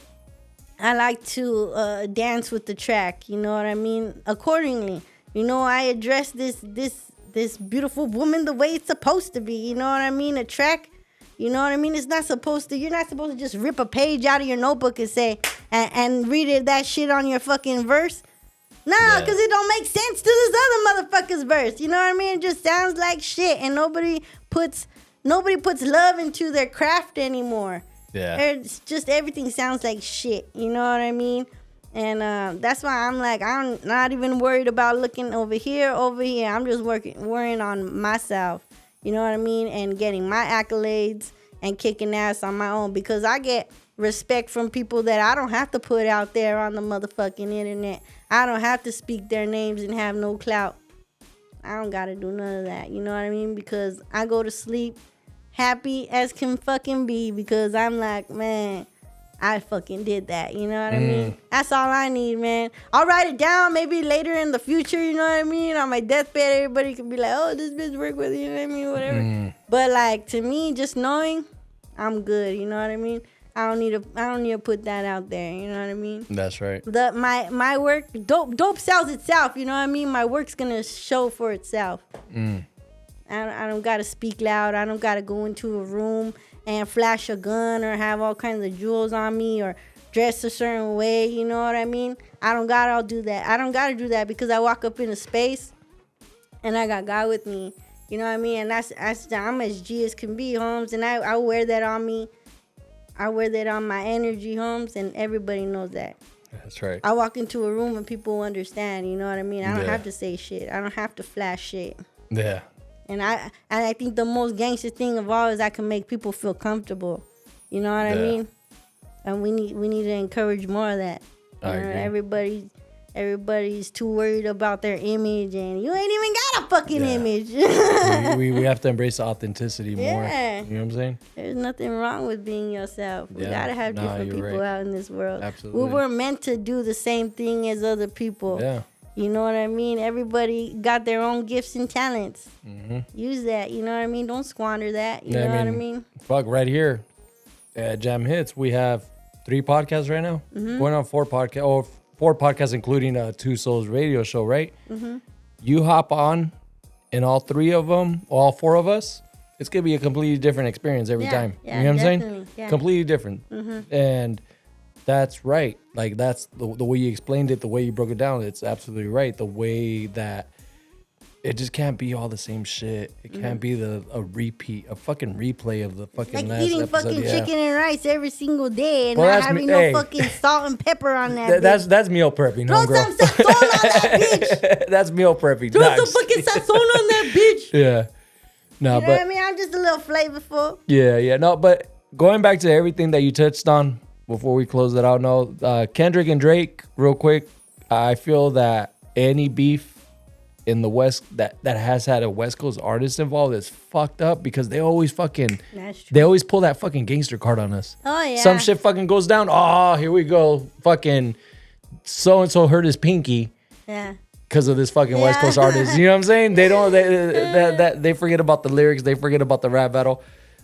dance with the track. You know what I mean? Accordingly. You know, I address this beautiful woman the way it's supposed to be. You know what I mean? A track. You know what I mean? You're not supposed to just rip a page out of your notebook and say, and read it, that shit on your fucking verse. No, because it don't make sense to this other motherfucker's verse. You know what I mean? It just sounds like shit, and nobody puts love into their craft anymore. Yeah. It's just everything sounds like shit. You know what I mean? And that's why I'm like, I'm not even worried about looking over here. I'm just worrying on myself. You know what I mean? And getting my accolades and kicking ass on my own, because I get respect from people that I don't have to put out there on the motherfucking internet. I don't have to speak their names and have no clout. I don't got to do none of that. You know what I mean? Because I go to sleep happy as can fucking be, because I'm like, man, I fucking did that. You know what I mean? That's all I need, man. I'll write it down maybe later in the future, you know what I mean? On my deathbed, everybody can be like, oh, this bitch work with you know what I mean? Whatever. But like, to me, just knowing, I'm good, you know what I mean? I don't need to put that out there, you know what I mean? That's right. My work, dope sells itself, you know what I mean? My work's gonna show for itself. I don't gotta speak loud. I don't gotta go into a room and flash a gun or have all kinds of jewels on me or dress a certain way, you know what I mean? I don't gotta do that. I don't gotta do that, because I walk up in a space and I got God with me, you know what I mean? And I'm as G as can be, Holmes, and I wear that on me. I wear that on my energy, Holmes, and everybody knows that. That's right. I walk into a room and people understand, you know what I mean? I don't have to say shit. I don't have to flash shit. Yeah. And I think the most gangster thing of all is I can make people feel comfortable. You know what I mean? And we need to encourage more of that. I agree. everybody's too worried about their image, and you ain't even got a fucking image. we have to embrace authenticity more. Yeah. You know what I'm saying? There's nothing wrong with being yourself. We Yeah. gotta have different people right. out in this world. Absolutely. We were meant to do the same thing as other people. Yeah. You know what I mean? Everybody got their own gifts and talents. Mm-hmm. Use that. You know what I mean? Don't squander that. You know what I mean? Fuck, right here at Jam Hits, we have 3 podcasts right now. Mm-hmm. Going on 4 podcasts, or 4 podcasts, including Two Souls radio show, right? Mm-hmm. You hop on in all 3 of them, all 4 of us. It's gonna be a completely different experience every time. Yeah, you know what I'm saying? definitely, yeah. Completely different. Mm-hmm. And that's right. Like, that's the way you explained it, the way you broke it down. It's absolutely right. The way that it just can't be all the same shit. It can't be a fucking replay of the fucking Like last eating episode. fucking Yeah. chicken and rice every single day and Well, not that's having me- no hey. fucking salt and pepper on that. bitch. That's meal prepping, Throw homegirl. some sazon on that bitch. That's meal prepping. Throw Nah, some just- fucking sazon on that bitch. Yeah. No, You know but what I mean? I'm just a little flavorful. yeah. No, but going back to everything that you touched on before we close it out, Kendrick and Drake, real quick. I feel that any beef in the West that has had a West Coast artist involved is fucked up because they always That's true. they always pull that fucking gangster card on us. Oh, yeah. Some shit fucking goes down. Oh, here we go. Fucking so and so hurt his pinky Yeah. because of this fucking West Yeah. Coast artist. You know what I'm saying? They don't. They forget about the lyrics. They forget about the rap battle.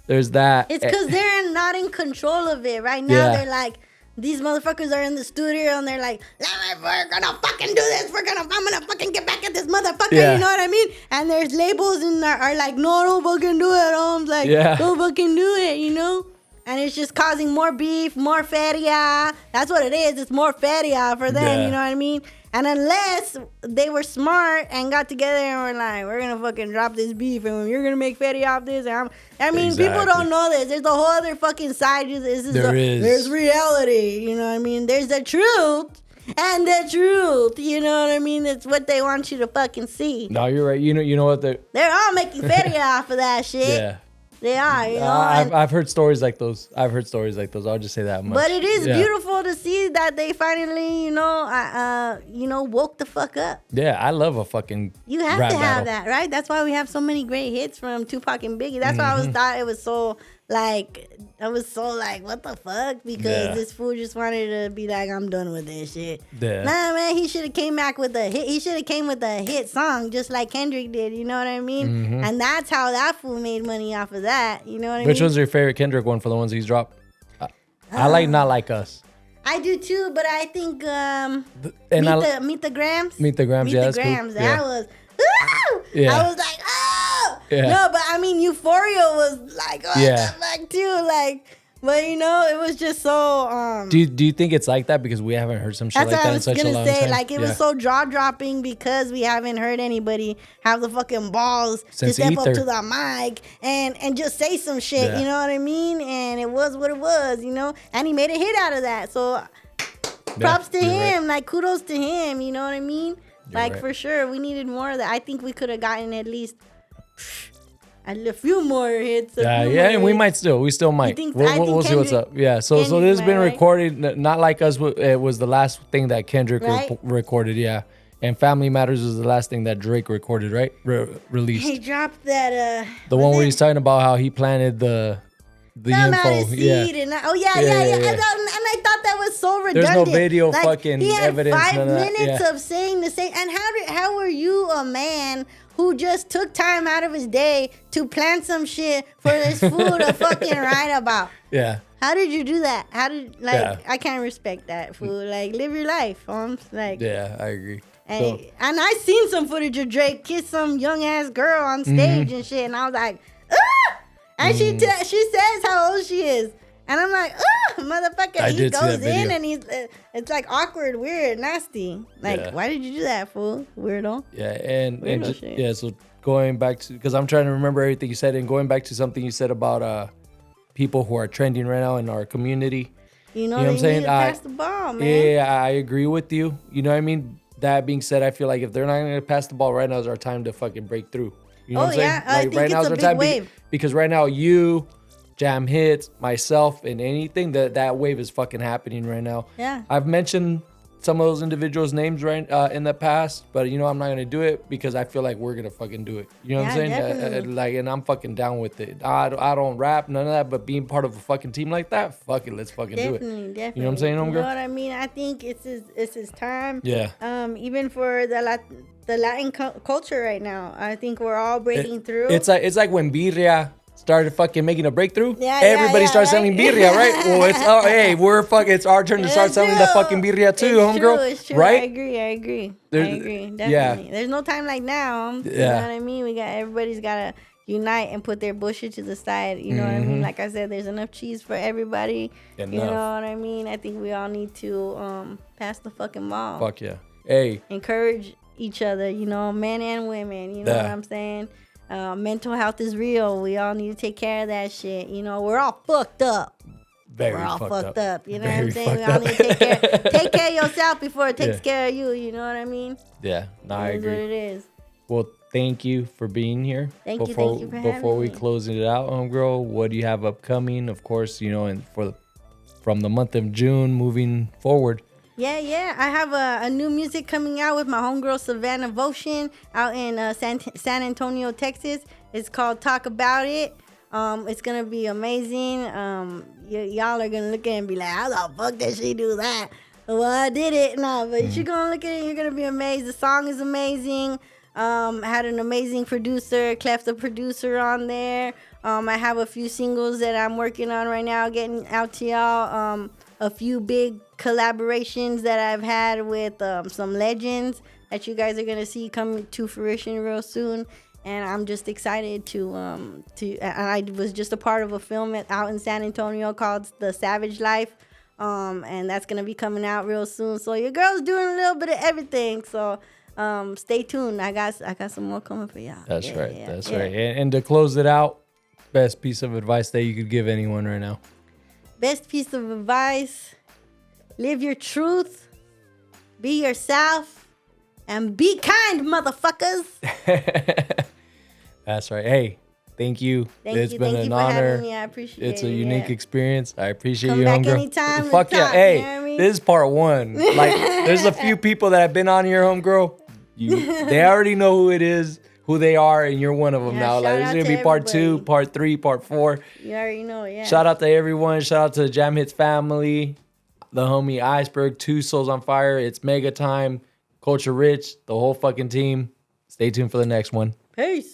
There's that. It's because they're not in control of it. Right now, Yeah. they're like, these motherfuckers are in the studio and they're like, we're gonna fucking do this. I'm gonna fucking get back at this motherfucker. Yeah. You know what I mean? And there's labels and are like, no, don't fucking do it. Holmes. Like, Yeah. don't fucking do it, you know? And it's just causing more beef, more feria. That's what it is. It's more feria for them, Yeah. you know what I mean? And unless they were smart and got together and were like, we're going to fucking drop this beef and you're going to make feria off this. And people Exactly. don't know this. There's a whole other fucking side. There's reality, you know what I mean? There's the truth. And the truth, you know what I mean? It's what they want you to fucking see. No, you're right. You know what? They're all making feria off of that shit. Yeah. They are, you know. and- I've heard stories like those. I'll just say that much. But it is Yeah. beautiful to see that they finally, woke the fuck up. Yeah, I love a fucking. You have rap to have battle. that, right? That's why we have so many great hits from Tupac and Biggie. That's why Mm-hmm. thought it was so what the fuck? Because Yeah. this fool just wanted to be like, I'm done with this shit. Yeah. Nah, man, he should have came back with a hit. He should have came with a hit song just like Kendrick did. You know what I mean? Mm-hmm. And that's how that fool made money off of that. You know what I Which mean? was your favorite Kendrick one for the ones he's dropped? I like Not Like Us. I do too, but I think And Meet the Grams. Meet the Grams, Meet yeah, the that's cool. Grams. Yeah. That was. Woo! Yeah. I was like, oh. Yeah. No, but I mean, Euphoria was like, what Yeah. the fuck too, like. But it was just so. Do you think it's like that because we haven't heard some shit That's like what that I in was such a gonna long say. time? Like it was so jaw dropping because we haven't heard anybody have the fucking balls Since to step up Ether. to the mic and just say some shit. Yeah. You know what I mean? And it was what it was. And he made a hit out of that. So props to you're him. Like kudos to him. You know what I mean? Like right. for sure, we needed more of that. I think we could have gotten at least a few more hits. And we still might. think- We'll, I think we'll see what's Kendrick- up. Yeah. So Kendrick this has been might, right? recorded. Not Like Us. It was the last thing that Kendrick Right. recorded. Yeah. And Family Matters was the last thing that Drake recorded. Right. Released. He dropped that. The one where he's talking about how he planted the Come out info. his Yeah. seed and yeah. Yeah. And I thought that was so There's redundant. no video fucking he had evidence, 5 none of that. minutes Yeah. of saying the same. And how were you a man who just took time out of his day to plan some shit for this fool to fucking write about? Yeah. How did you do that? Yeah. I can't respect that fool. Like live your life, Holmes. Like Yeah. I agree. and, So- and I seen some footage of Drake kiss some young ass girl on stage and shit, and I was like, ah! And she says how old she is, and I'm like, ah, motherfucker. I He did see goes that video. in and it's like awkward, weird, nasty. Like, Yeah. why did you do that, fool? Weirdo. Yeah, and Weirdo just, shit. yeah. So going back to because I'm trying to remember everything you said, and going back to something you said about people who are trending right now in our community. You know what I'm they saying? need to pass the ball, man. Yeah, I agree with you. You know what I mean? That being said, I feel like if they're not going to pass the ball right now is our time to fucking break through. You know Oh, what I'm saying? yeah. I think right it's now is a our big time wave. because right now you, Jam Hits, myself, and anything that wave is fucking happening right now. Yeah. I've mentioned some of those individuals' names right in the past, but you know I'm not gonna do it because I feel like we're gonna fucking do it. You know what I'm saying? Definitely. Like, and I'm fucking down with it. I don't rap, none of that, but being part of a fucking team like that, fuck it, let's fucking do it. Definitely. You know what I'm saying, homegirl? You know what I mean? I think it's his time. Yeah. Even for the Latin culture right now, I think we're all breaking through. It's like when birria started fucking making a breakthrough. Yeah, Everybody started right? selling birria, right? Well, it's our turn to start It's selling the true. fucking birria too, It's homegirl. true, it's true. Right? I agree. Definitely. Yeah. There's no time like now. You Yeah. know what I mean? Everybody's gotta unite and put their bullshit to the side. You know what I mean? Like I said, there's enough cheese for everybody. You know what I mean? I think we all need to pass the fucking ball. Fuck yeah. Hey. Encourage each other, you know, men and women. You know what I'm saying? Mental health is real. We all need to take care of that shit. You know, we're all fucked up. Very We're all fucked up. You know Very what I'm saying? We fucked all up. need to take care of yourself before it takes care of you. You know what I mean? Yeah, no, I It is what agree. it is. Well, thank you for being here. Thank you Before for having we me. close it out, homegirl, what do you have upcoming? Of course, you know, and from the month of June moving forward. Yeah. I have a new music coming out with my homegirl Savannah Votion out in San Antonio, Texas. It's called Talk About It. It's gonna be amazing. Y'all are gonna look at it and be like, how the fuck did she do that? Well, I did it. No, but you're gonna look at it and you're gonna be amazed. The song is amazing. Had an amazing producer, Clef the producer on there. I have a few singles that I'm working on right now, getting out to y'all. A few big collaborations that I've had with some legends that you guys are gonna see come to fruition real soon. And I'm just excited to and I was just a part of a film out in San Antonio called The Savage Life. And that's gonna be coming out real soon. So your girl's doing a little bit of everything. So stay tuned. I got some more coming for y'all. That's right. And to close it out, best piece of advice that you could give anyone right now. Best piece of advice: live your truth, be yourself, and be kind, motherfuckers. That's right. Hey, thank you. It's been an for honor. having me. I appreciate it. It's a unique experience. I appreciate Come you, back homegirl. anytime. Fuck to yeah. talk, Hey, you know what I mean? this is part one. Like, there's a few people that have been on here, homegirl. They already know who it is, who they are, and you're one of them now. Shout Like, this is out gonna to be part 2, everybody. part 3, part 4. You already know, yeah. Shout out to everyone. Shout out to the Jam Hits family, the homie Iceberg, 2 Souls on Fire. It's mega time. Culture Rich, the whole fucking team. Stay tuned for the next one. Peace.